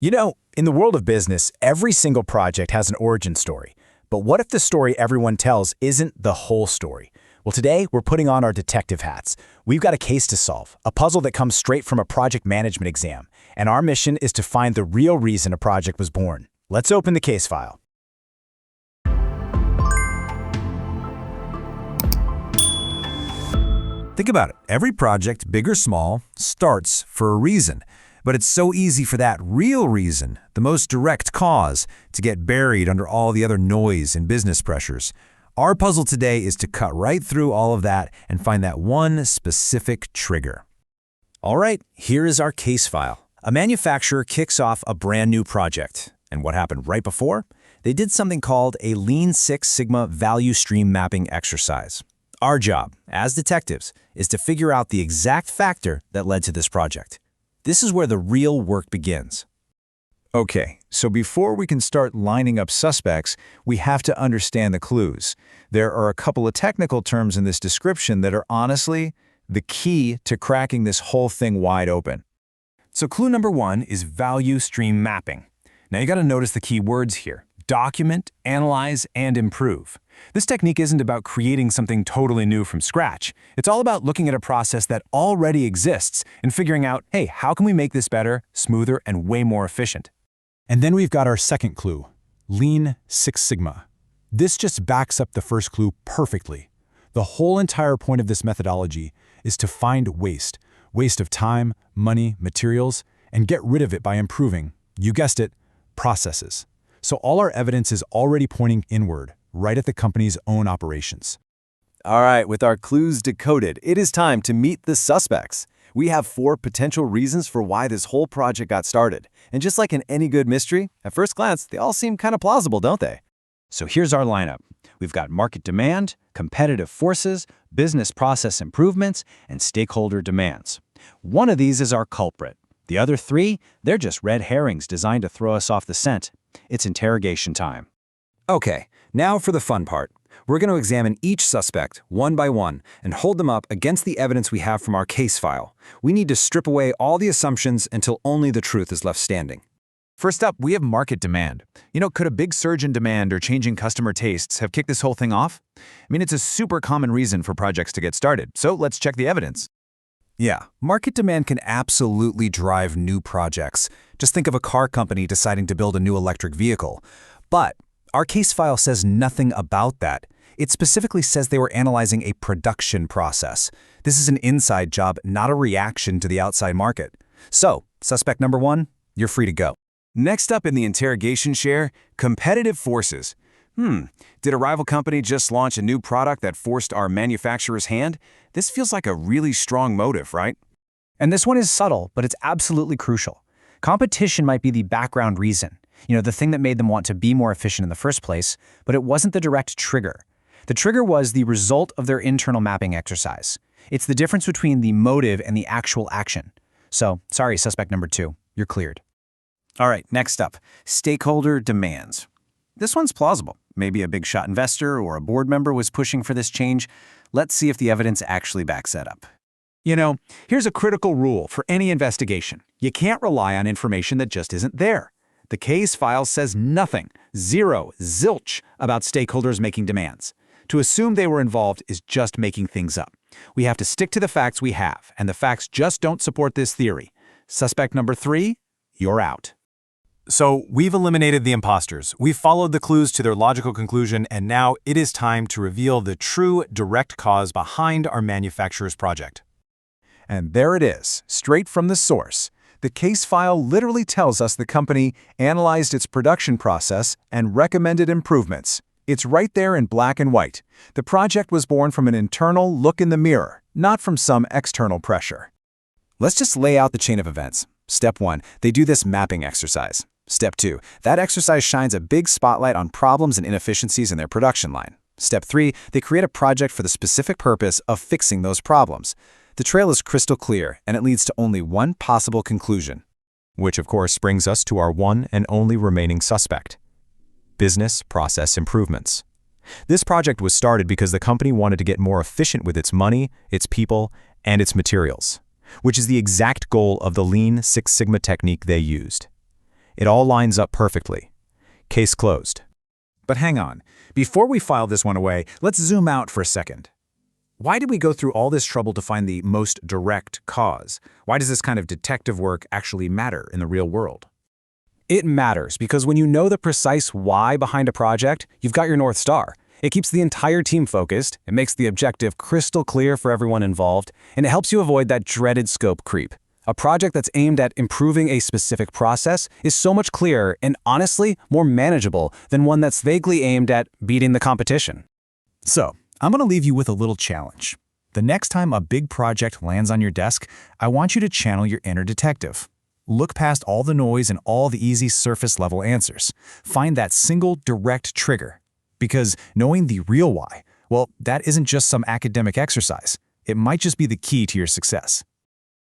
You know, in the world of business, every single project has an origin story. But what if the story everyone tells isn't the whole story? Well, today we're putting on our detective hats. We've got a case to solve, a puzzle that comes straight from a project management exam. And our mission is to find the real reason a project was born. Let's open the case file. Think about it. Every project, big or small, starts for a reason. But it's so easy for that real reason, the most direct cause, to get buried under all the other noise and business pressures. Our puzzle today is to cut right through all of that and find that one specific trigger. All right, here is our case file. A manufacturer kicks off a brand new project. And what happened right before? They did something called a Lean Six Sigma value stream mapping exercise. Our job, as detectives, is to figure out the exact factor that led to this project. This is where the real work begins. Okay, so before we can start lining up suspects, we have to understand the clues. There are a couple of technical terms in this description that are honestly the key to cracking this whole thing wide open. So clue number one is value stream mapping. Now you got to notice the key words here: document, analyze, and improve. This technique isn't about creating something totally new from scratch. It's all about looking at a process that already exists and figuring out, hey, how can we make this better, smoother, and way more efficient? And then we've got our second clue, Lean Six Sigma. This just backs up the first clue perfectly. The whole entire point of this methodology is to find waste of time, money, materials, and get rid of it by improving, you guessed it, processes. So all our evidence is already pointing inward, right at the company's own operations. All right, with our clues decoded, it is time to meet the suspects. We have 4 potential reasons for why this whole project got started. And just like in any good mystery, at first glance, they all seem kind of plausible, don't they? So here's our lineup. We've got market demand, competitive forces, business process improvements, and stakeholder demands. One of these is our culprit. The other 3, they're just red herrings designed to throw us off the scent. It's interrogation time. Okay, now for the fun part. We're going to examine each suspect one by one and hold them up against the evidence we have from our case file. We need to strip away all the assumptions until only the truth is left standing. First up, we have market demand. Could a big surge in demand or changing customer tastes have kicked this whole thing off? It's a super common reason for projects to get started, so let's check the evidence. Yeah, market demand can absolutely drive new projects. Just think of a car company deciding to build a new electric vehicle. But our case file says nothing about that. It specifically says they were analyzing a production process. This is an inside job, not a reaction to the outside market. So, suspect number 1, you're free to go. Next up in the interrogation share, competitive forces. Did a rival company just launch a new product that forced our manufacturer's hand? This feels like a really strong motive, right? And this one is subtle, but it's absolutely crucial. Competition might be the background reason, the thing that made them want to be more efficient in the first place, but it wasn't the direct trigger. The trigger was the result of their internal mapping exercise. It's the difference between the motive and the actual action. So, sorry, suspect number 2, you're cleared. All right, next up, stakeholder demands. This one's plausible. Maybe a big shot investor or a board member was pushing for this change. Let's see if the evidence actually backs that up. Here's a critical rule for any investigation. You can't rely on information that just isn't there. The case file says nothing, zero, zilch, about stakeholders making demands. To assume they were involved is just making things up. We have to stick to the facts we have, and the facts just don't support this theory. Suspect number 3, you're out. So we've eliminated the imposters, we've followed the clues to their logical conclusion, and now it is time to reveal the true direct cause behind our manufacturer's project. And there it is, straight from the source. The case file literally tells us the company analyzed its production process and recommended improvements. It's right there in black and white. The project was born from an internal look in the mirror, not from some external pressure. Let's just lay out the chain of events. Step 1, they do this mapping exercise. Step 2, that exercise shines a big spotlight on problems and inefficiencies in their production line. Step 3, they create a project for the specific purpose of fixing those problems. The trail is crystal clear, and it leads to only one possible conclusion. Which of course brings us to our one and only remaining suspect: business process improvements. This project was started because the company wanted to get more efficient with its money, its people, and its materials, which is the exact goal of the Lean Six Sigma technique they used. It all lines up perfectly. Case closed. But hang on. Before we file this one away, let's zoom out for a second. Why did we go through all this trouble to find the most direct cause? Why does this kind of detective work actually matter in the real world? It matters because when you know the precise why behind a project, you've got your North Star. It keeps the entire team focused, it makes the objective crystal clear for everyone involved, and it helps you avoid that dreaded scope creep. A project that's aimed at improving a specific process is so much clearer and honestly more manageable than one that's vaguely aimed at beating the competition. So, I'm going to leave you with a little challenge. The next time a big project lands on your desk, I want you to channel your inner detective. Look past all the noise and all the easy surface-level answers. Find that single direct trigger. Because knowing the real why, well, that isn't just some academic exercise. It might just be the key to your success.